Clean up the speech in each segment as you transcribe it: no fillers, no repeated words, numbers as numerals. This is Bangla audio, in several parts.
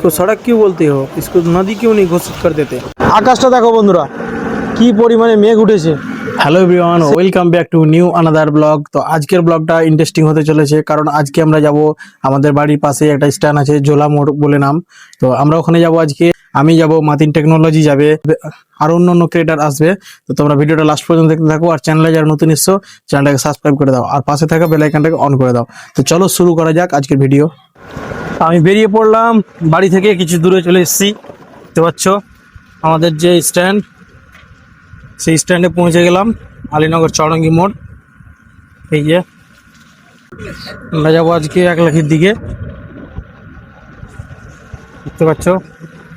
इसको सड़क क्यों बोलते हो, इसको नदी क्यों नहीं घोषित कर देते। আকাশটা দেখো বন্ধুরা কি পরিমাণে মেঘ উঠেছে। Hello everyone, welcome back to new another blog. তো আজকের ব্লগটা ইন্টারেস্টিং হতে চলেছে, কারণ আজকে আমরা যাব আমাদের বাড়ির পাশে একটা স্ট্যান্ড আছে জোলা মোড় বলে নাম। তো আমরা ওখানে যাব আজকে। আমি যাব, মাতিন টেকনোলজি যাবে, আর অন্য ক্রিয়েটার আসবে। তো তোমরা ভিডিওটা লাস্ট পর্যন্ত দেখতে থাকো, আর চ্যানেলে যারা নতুন এসছো চ্যানেলটাকে সাবস্ক্রাইব করে দাও, আর পাশে থাকা বেল আইকনটাকে অন করে দাও। তো চলো শুরু করা যাক আজকের ভিডিও। আমি বেরিয়ে পড়লাম বাড়ি থেকে, কিছু দূরে চলে এসেছি। দেখতে পাচ্ছ আমাদের যে স্ট্যান্ড, সেই স্ট্যান্ডে পৌঁছে গেলাম, আলীনগর চৌরঙ্গি মোড়। এই যে আমরা যাবো আজকে 1 লাখের দিকে। দেখতে পাচ্ছ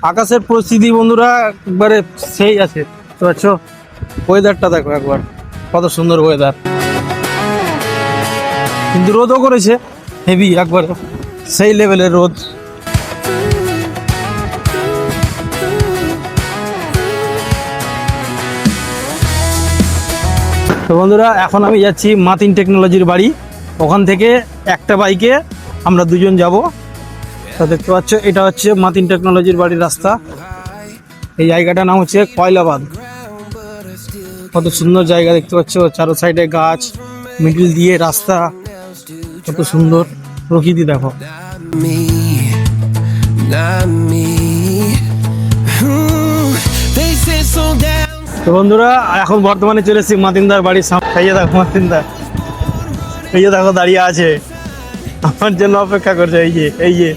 আকাশের পরিস্থিতি বন্ধুরা একবারে সেই আছে। দেখতে পাচ্ছ ওয়েদারটা দেখো একবার, কত সুন্দর ওয়েদার, কিন্তু রোদও করেছে হেভি, একবার সেই লেভেলের রোদ। তো বন্ধুরা এখন আমি যাচ্ছি মাতিন টেকনোলজির বাড়ি। ওখান থেকে একটা বাইকে আমরা দুজন যাব। তো দেখতে পাচ্ছ এটা হচ্ছে মাতিন টেকনোলজির বাড়ির রাস্তা। এই জায়গাটার নাম হচ্ছে কয়লাবাদ। কত সুন্দর জায়গা দেখতে পাচ্ছ, চারো সাইডে গাছ, মিডিল দিয়ে রাস্তা, কত সুন্দর প্রকৃতি দেখো। তো বন্ধুরা এখন বর্তমানে চলে এসেছি মাতিনদার বাড়ির সামনে। এই যে দেখো মাতিনদা, এই যে দেখো দাঁড়িয়ে আছে, আমার জন্য অপেক্ষা করছে। এই যে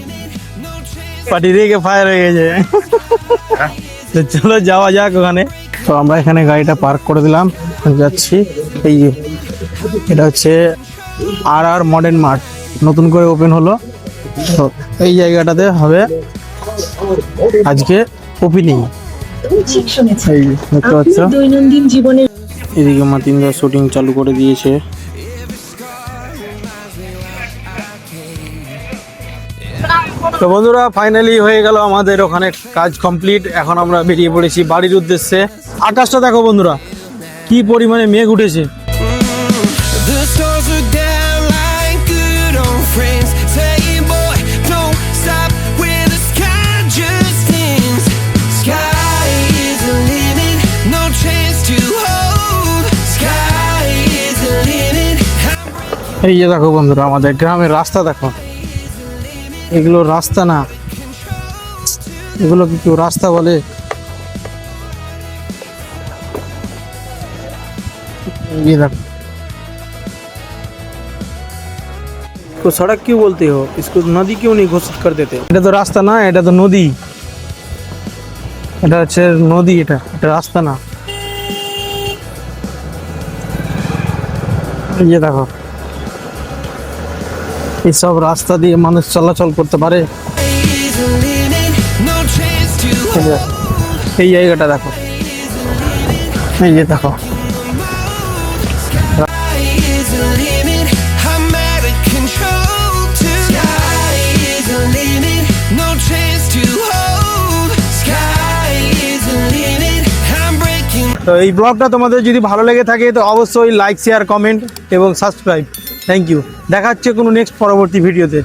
পার্টি রেগে ফায়ার হয়ে গেছে। তো চলো যাওয়া যাক ওখানে। তো আমরা এখানে গাড়িটা পার্ক করে দিলাম, যাচ্ছি। এই যে এটা হচ্ছে আর মডার্ন মার্ট, নতুন করে ওপেন হলো। তো এই জায়গাটাতে হবে আজকে ওপেনিং। দেখতে পাচ্ছ দৈনন্দিন জীবনে এদিকে মাতিনদা শুটিং চালু করে দিয়েছে। তো বন্ধুরা ফাইনালি হয়ে গেল আমাদের ওখানে কাজ কমপ্লিট। এখন আমরা বেরিয়ে পড়েছি বাড়ির উদ্দেশ্যে। আকাশটা দেখো বন্ধুরা কি পরিমাণে মেঘ উঠেছে। এই যে দেখো বন্ধুরা আমাদের গ্রামের রাস্তা দেখো, এগুলো রাস্তা না, এগুলো কি কেউ রাস্তা বলে? ये देखो, तो सड़क क्यों बोलते हो, इसको नदी क्यों नहीं घोषित कर देते। এটা তো রাস্তা না, এটা তো নদী। এটা হচ্ছে নদী, এটা রাস্তা না। এই যে দেখো এইসব রাস্তা দিয়ে মানুষ চলাচল করতে পারে। এই জায়গাটা দেখো, এই যে দেখো তো এই ব্লগটা তোমাদের যদি ভালো লেগে থাকে তো অবশ্যই লাইক, শেয়ার, কমেন্ট এবং সাবস্ক্রাইব। Thank you. দেখা হচ্ছে কোনো নেক্সট পরবর্তী ভিডিওতে।